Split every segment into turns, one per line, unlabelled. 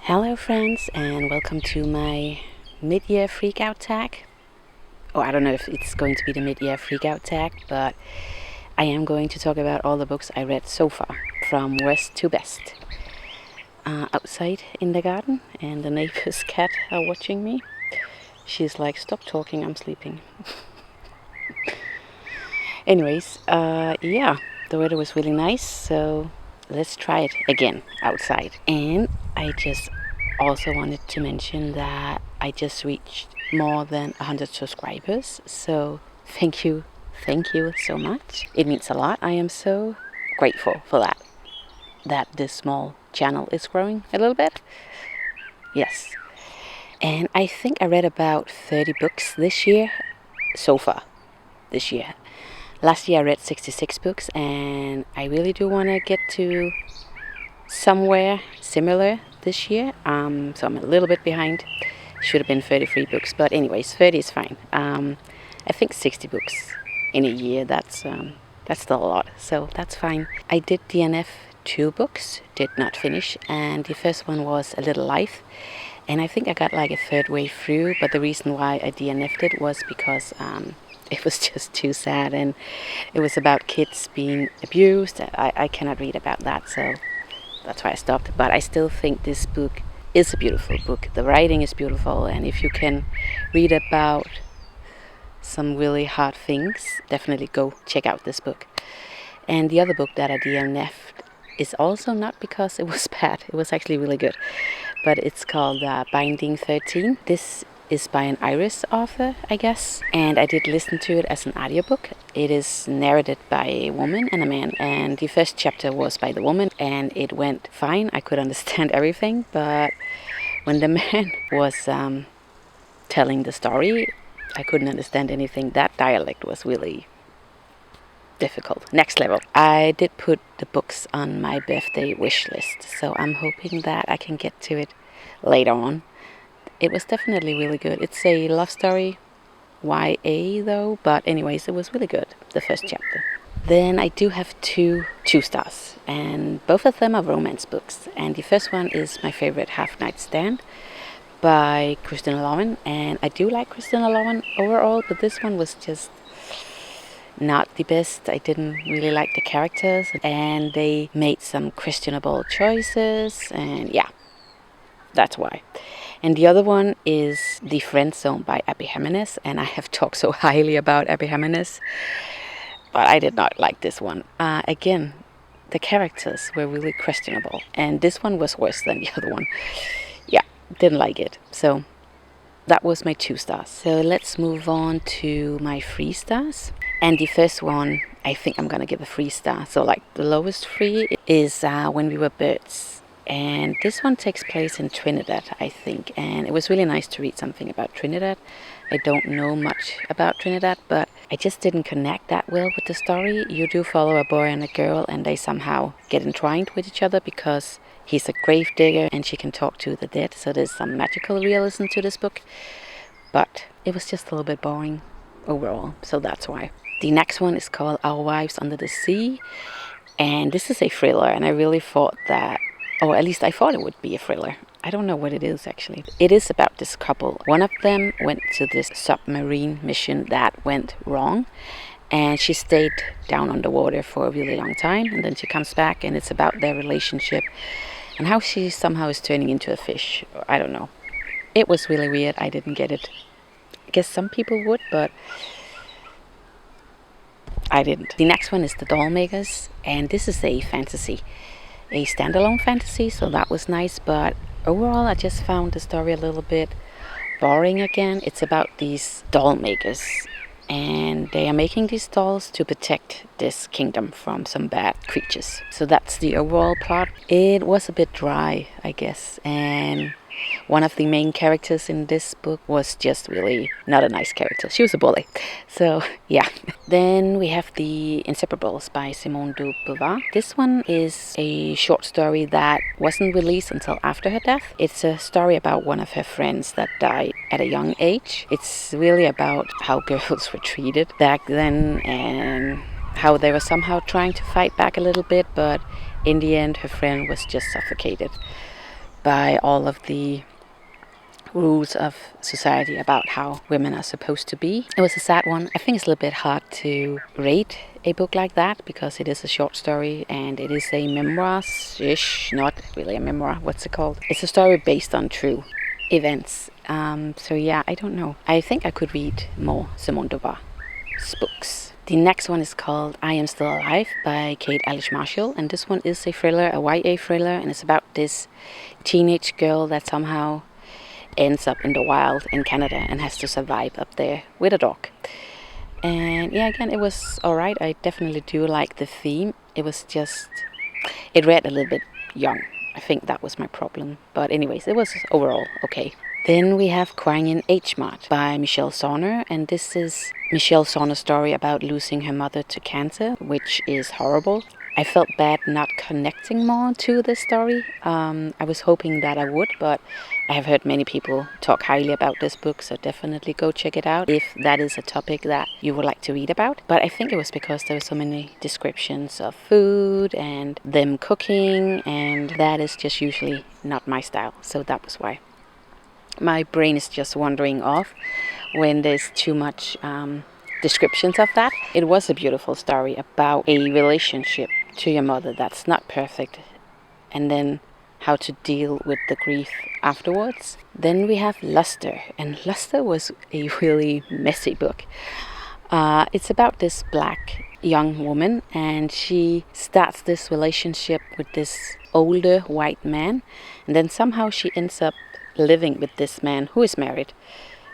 Hello friends, and welcome to my mid-year freakout tag. I don't know if it's going to be the mid-year freakout tag, but I am going to talk about all the books I read so far, from worst to best. Outside in the garden, and the neighbor's cat are watching me. She's like, stop talking, I'm sleeping. Anyways, the weather was really nice, so let's try it again outside. And I just also wanted to mention that I just reached more than 100 subscribers, so thank you so much. It means a lot. I am so grateful for that this small channel is growing a little bit. Yes. And I think I read about 30 books this year, so far this year. Last year I read 66 books, and I really do want to get to somewhere similar this year. So I'm a little bit behind. Should have been 33 books, but anyways, 30 is fine. I think 60 books in a year, that's still a lot, so that's fine. I did DNF 2 books, did not finish, and the first one was A Little Life, and I think I got like a third way through, but the reason why I DNF'd it was because it was just too sad, and it was about kids being abused. I cannot read about that, so that's why I stopped. But I still think this book is a beautiful book. The writing is beautiful, and if you can read about some really hard things, definitely go check out this book. And the other book that I DNF'd is also not because it was bad. It was actually really good. But it's called Binding 13. This is by an Irish author, I guess, and I did listen to it as an audiobook. It is narrated by a woman and a man, and the first chapter was by the woman, and it went fine. I could understand everything, but when the man was telling the story, I couldn't understand anything. That dialect was really difficult. Next level. I did put the books on my birthday wish list, so I'm hoping that I can get to it later on. It was definitely really good. It's a love story, YA though, but anyways, it was really good, the first chapter. Then I do have two stars, and both of them are romance books. And the first one is my favorite, Half Night Stand, by Christina Lauren. And I do like Christina Lauren overall, but this one was just not the best. I didn't really like the characters, and they made some questionable choices, and yeah, that's why. And the other one is The Friend Zone by Jimenez, and I have talked so highly about Jimenez, but I did not like this one. Again, the characters were really questionable, and this one was worse than the other one. Yeah, didn't like it. So that was my 2 stars. So let's move on to my 3 stars. And the first one, I think I'm gonna give a 3 star. So like the lowest 3 is When We Were Birds. And this one takes place in Trinidad, I think, and it was really nice to read something about Trinidad. I don't know much about Trinidad, but I just didn't connect that well with the story. You do follow a boy and a girl, and they somehow get entwined with each other because he's a grave digger and she can talk to the dead, so there's some magical realism to this book. But it was just a little bit boring overall, so that's why. The next one is called Our Wives Under the Sea, and this is a thriller, and I really thought that, or at least I thought it would be a thriller. I don't know what it is actually. It is about this couple. One of them went to this submarine mission that went wrong, and she stayed down underwater for a really long time, and then she comes back, and it's about their relationship and how she somehow is turning into a fish. I don't know. It was really weird. I didn't get it. I guess some people would, but I didn't. The next one is The Dollmakers, and this is a fantasy. A standalone fantasy, so that was nice, but overall I just found the story a little bit boring again. It's about these doll makers, and they are making these dolls to protect this kingdom from some bad creatures. So that's the overall plot. It was a bit dry, I guess, and one of the main characters in this book was just really not a nice character. She was a bully. So, yeah. Then we have the Inseparables by Simone de Beauvoir. This one is a short story that wasn't released until after her death. It's a story about one of her friends that died at a young age. It's really about how girls were treated back then and how they were somehow trying to fight back a little bit, but in the end her friend was just suffocated. by all of the rules of society about how women are supposed to be. It was a sad one. I think it's a little bit hard to rate a book like that because it is a short story and it is a memoir-ish, not really a memoir. What's it called? It's a story based on true events. So yeah, I don't know. I think I could read more Simone de Beauvoir's books. The next one is called I Am Still Alive by Alice Marschall, and this one is a thriller, a YA thriller, and it's about this teenage girl that somehow ends up in the wild in Canada and has to survive up there with a dog. And yeah, again, it was alright. I definitely do like the theme. It read a little bit young. I think that was my problem. But anyways, it was overall okay. Then we have Crying in H-Mart by Michelle Zauner, and this is Michelle Zauner's story about losing her mother to cancer, which is horrible. I felt bad not connecting more to this story. I was hoping that I would, but I have heard many people talk highly about this book, so definitely go check it out if that is a topic that you would like to read about. But I think it was because there were so many descriptions of food and them cooking, and that is just usually not my style, so that was why. My brain is just wandering off when there's too much descriptions of that. It was a beautiful story about a relationship to your mother that's not perfect, and then how to deal with the grief afterwards. Then we have Luster, and Luster was a really messy book. It's about this black young woman, and she starts this relationship with this older white man, and then somehow she ends up living with this man who is married,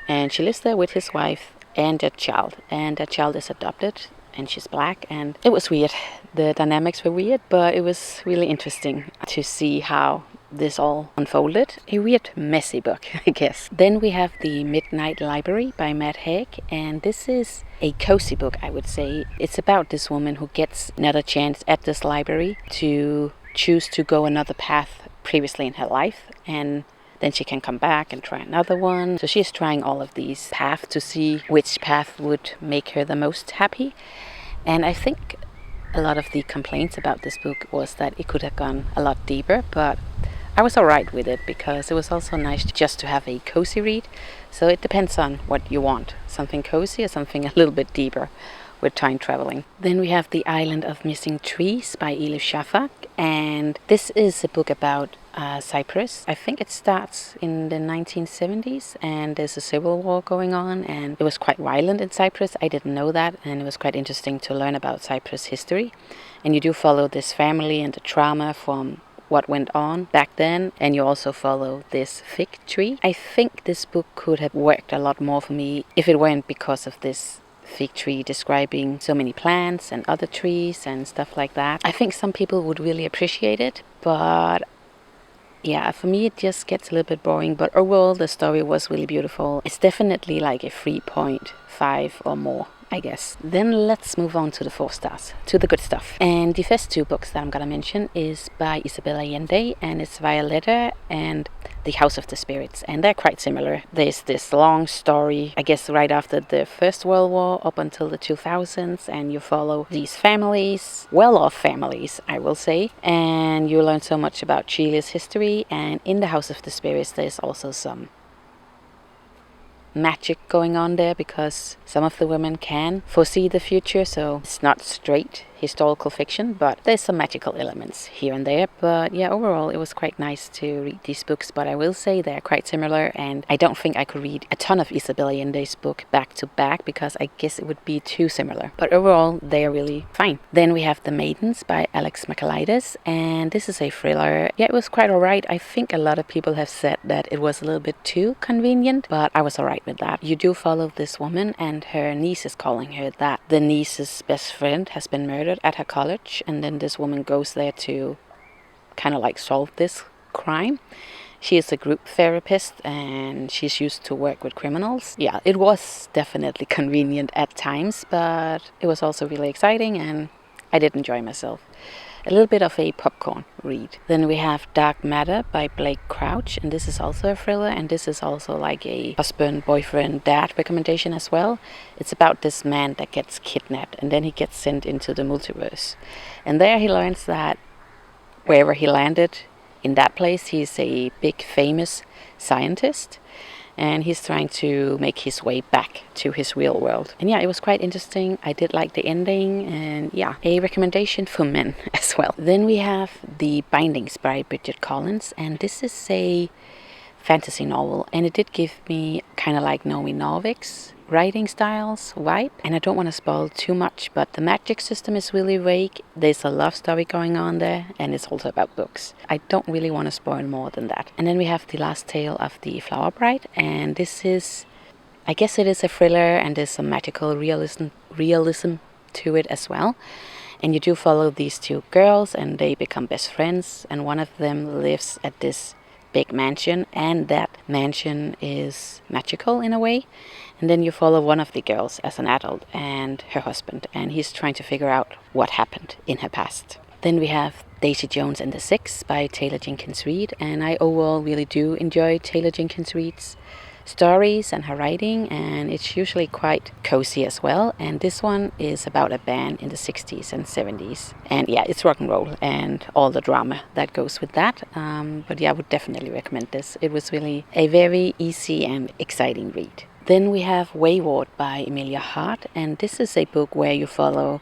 and she lives there with his wife and their child, and that child is adopted, and she's black, and it was weird. The dynamics were weird, but it was really interesting to see how this all unfolded. A weird, messy book, I guess. Then we have The Midnight Library by Haig, and this is a cozy book, I would say. It's about this woman who gets another chance at this library to choose to go another path previously in her life, and then she can come back and try another one. So she's trying all of these paths to see which path would make her the most happy. And I think a lot of the complaints about this book was that it could have gone a lot deeper, but I was alright with it because it was also nice just to have a cozy read. So it depends on what you want, something cozy or something a little bit deeper with time traveling. Then we have The Island of Missing Trees by Elif Shafak, and this is a book about Cyprus. I think it starts in the 1970s, and there's a civil war going on, and it was quite violent in Cyprus. I didn't know that, and it was quite interesting to learn about Cyprus history. And you do follow this family and the trauma from what went on back then, and you also follow this fig tree. I think this book could have worked a lot more for me if it weren't because of this fig tree describing so many plants and other trees and stuff like that. I think some people would really appreciate it, but yeah, for me it just gets a little bit boring. But overall the story was really beautiful. It's definitely like a 3.5 or more, I guess. Then let's move on to the 4 stars, to the good stuff. And the first 2 books that I'm gonna mention is by Isabel Allende, and it's Violetta and The House of the Spirits, and they're quite similar. There's this long story, I guess right after the First World War up until the 2000s, and you follow these families, well-off families, I will say, and you learn so much about Chile's history. And in The House of the Spirits there's also some magic going on there because some of the women can foresee the future, so it's not straight historical fiction, but there's some magical elements here and there. But yeah, overall it was quite nice to read these books, but I will say they're quite similar, and I don't think I could read a ton of Isabel Allende's book back to back because I guess it would be too similar. But overall they are really fine. Then we have The Maidens by Michaelides, and this is a thriller. Yeah, it was quite alright. I think a lot of people have said that it was a little bit too convenient, but I was alright with that. You do follow this woman, and her niece is calling her that the niece's best friend has been murdered at her college, and then this woman goes there to kind of like solve this crime. She is a group therapist, and she's used to work with criminals. Yeah, it was definitely convenient at times, but it was also really exciting, and I did enjoy myself. A little bit of a popcorn read. Then we have Dark Matter by Blake Crouch, and this is also a thriller, and this is also like a husband, boyfriend, dad recommendation as well. It's about this man that gets kidnapped, and then he gets sent into the multiverse. And there he learns that wherever he landed, in that place, he's a big famous scientist, and he's trying to make his way back to his real world. And yeah, it was quite interesting. I did like the ending, and yeah, a recommendation for men as well. Then we have The Bindings by Bridget Collins, and this is a fantasy novel, and it did give me kind of like Naomi Norvik's writing styles vibe. And I don't want to spoil too much, but the magic system is really vague. There's a love story going on there, and it's also about books. I don't really want to spoil more than that. And then we have The Last Tale of the Flower Bride, and this is, I guess it is a thriller, and there's some magical realism to it as well. And you do follow these two girls, and they become best friends, and one of them lives at this big mansion, and that mansion is magical in a way. And then you follow one of the girls as an adult and her husband, and he's trying to figure out what happened in her past. Then we have Daisy Jones and the Six by Taylor Jenkins Reid, and I overall really do enjoy Taylor Jenkins Reid's stories and her writing, and it's usually quite cozy as well. And this one is about a band in the 60s and 70s, and yeah, it's rock and roll and all the drama that goes with that. But yeah, I would definitely recommend this. It was really a very easy and exciting read. Then we have Wayward by Emilia Hart, and this is a book where you follow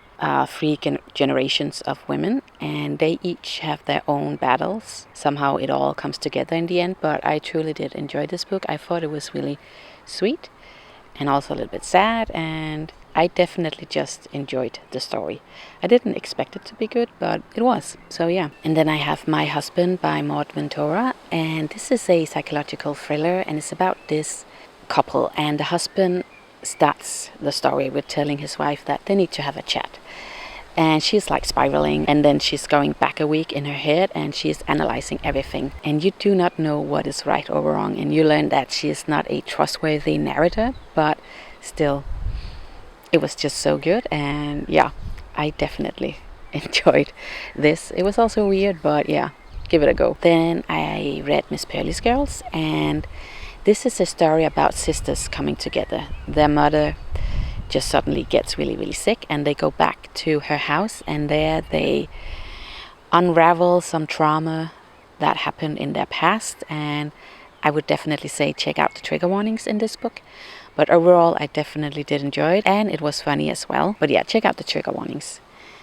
three generations of women, and they each have their own battles. Somehow it all comes together in the end, but I truly did enjoy this book. I thought it was really sweet and also a little bit sad, and I definitely just enjoyed the story. I didn't expect it to be good, but it was. So yeah. And then I have My Husband by Maud Ventura, and this is a psychological thriller, and it's about this couple, and the husband starts the story with telling his wife that they need to have a chat, and she's like spiraling, and then she's going back a week in her head, and she's analyzing everything, and you do not know what is right or wrong, and you learn that she is not a trustworthy narrator, but still it was just so good. And yeah, I definitely enjoyed this. It was also weird, but yeah, give it a go. Then I read Miss Pearlie's Girls, and this is a story about sisters coming together. Their mother just suddenly gets really, really sick, and they go back to her house, and there they unravel some trauma that happened in their past. And I would definitely say check out the trigger warnings in this book. But overall, I definitely did enjoy it, and it was funny as well. But yeah, check out the trigger warnings.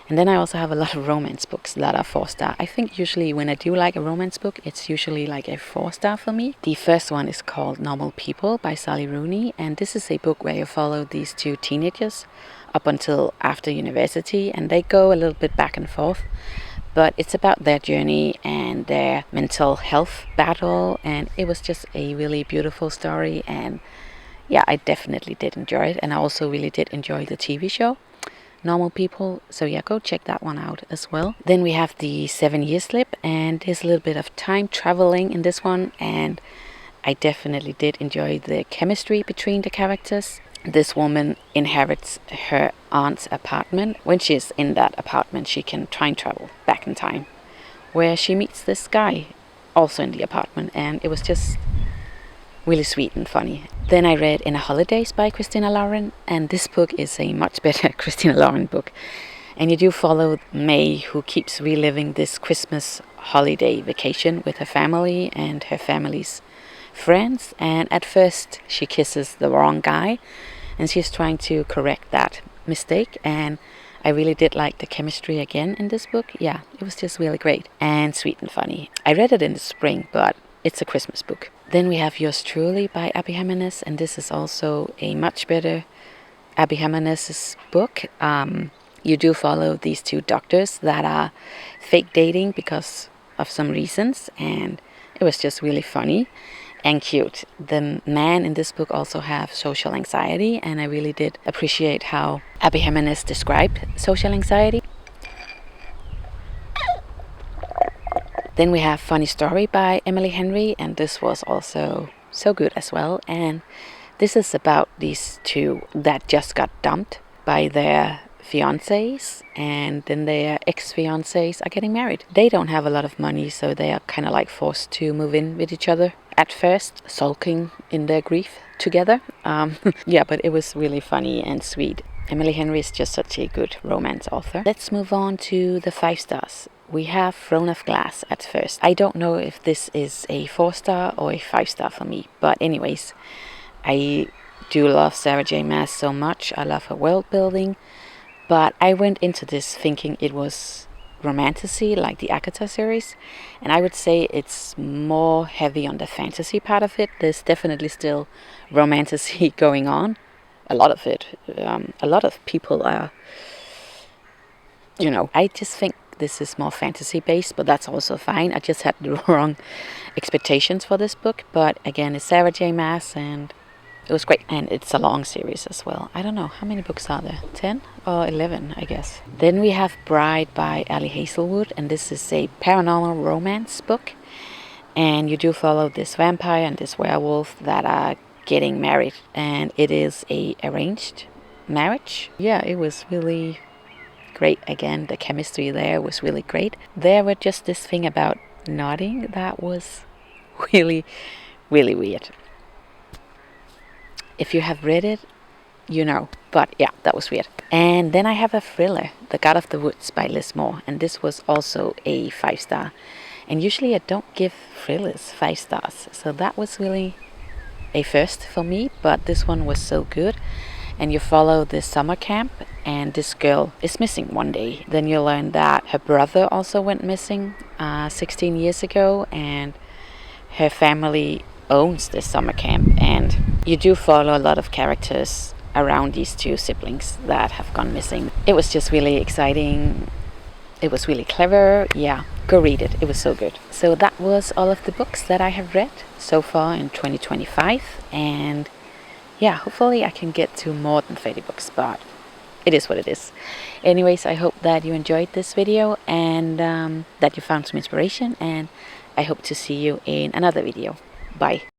And then I also have a lot of romance books that are 4-star. I think usually when I do like a romance book, it's usually like a 4-star for me. The first one is called Normal People by Sally Rooney, and this is a book where you follow these two teenagers up until after university, and they go a little bit back and forth. But it's about their journey and their mental health battle, and it was just a really beautiful story. And yeah, I definitely did enjoy it, and I also really did enjoy the TV show Normal People, so yeah, go check that one out as well. Then we have the 7-year slip, and there's a little bit of time traveling in this one, and I definitely did enjoy the chemistry between the characters. This woman inherits her aunt's apartment. When she's in that apartment, she can time travel back in time, where she meets this guy also in the apartment, and it was just really sweet and funny. Then I read In a Holidays by Christina Lauren, and this book is a much better Christina Lauren book. And you do follow May, who keeps reliving this Christmas holiday vacation with her family and her family's friends. And at first she kisses the wrong guy, and she's trying to correct that mistake. And I really did like the chemistry again in this book. Yeah, it was just really great and sweet and funny. I read it in the spring, but it's a Christmas book. Then we have Yours Truly by Abby Jimenez, and this is also a much better Abby Jimenez's book. You do follow these two doctors that are fake dating because of some reasons, and it was just really funny and cute. The man in this book also have social anxiety, and I really did appreciate how Abby Jimenez described social anxiety. Then we have Funny Story by Emily Henry, and this was also so good as well. And this is about these two that just got dumped by their fiancés, and then their ex-fiancés are getting married. They don't have a lot of money, so they are kind of like forced to move in with each other at first, sulking in their grief together. Yeah, but it was really funny and sweet. Emily Henry is just such a good romance author. Let's move on to the 5 stars. we have Throne of Glass at first. I don't know if this is a 4-star or a 5-star for me, but anyways, I do love Sarah J. Maas so much. I love her world building, but I went into this thinking it was romantasy like the Akata series, and I would say it's more heavy on the fantasy part of it. There's definitely still romantasy going on, a lot of it. A lot of people are, I just think this is more fantasy based, but that's also fine. I just had the wrong expectations for this book, but again, it's Sarah J. Maas, and it was great. And it's a long series as well. I don't know, how many books are there? 10 or 11, I guess. Then we have Bride by Ali Hazelwood, and this is a paranormal romance book. And you do follow this vampire and this werewolf that are getting married, and it is a arranged marriage. Yeah, it was really great. Again, the chemistry there was really great. There were just this thing about nodding that was really, really weird. If you have read it, you know. But yeah, that was weird. And then I have a thriller, The God of the Woods by Liz Moore. And this was also a 5-star. And usually I don't give thrillers 5 stars. So that was really a first for me. But this one was so good. And you follow this summer camp, and this girl is missing one day. Then you learn that her brother also went missing 16 years ago, and her family owns this summer camp. And you do follow a lot of characters around these 2 siblings that have gone missing. It was just really exciting. It was really clever. Yeah, go read it. It was so good. So that was all of the books that I have read so far in 2025. And yeah, hopefully I can get to more than 30 books, but it is what it is. Anyways, I hope that you enjoyed this video, and that you found some inspiration, and I hope to see you in another video. Bye.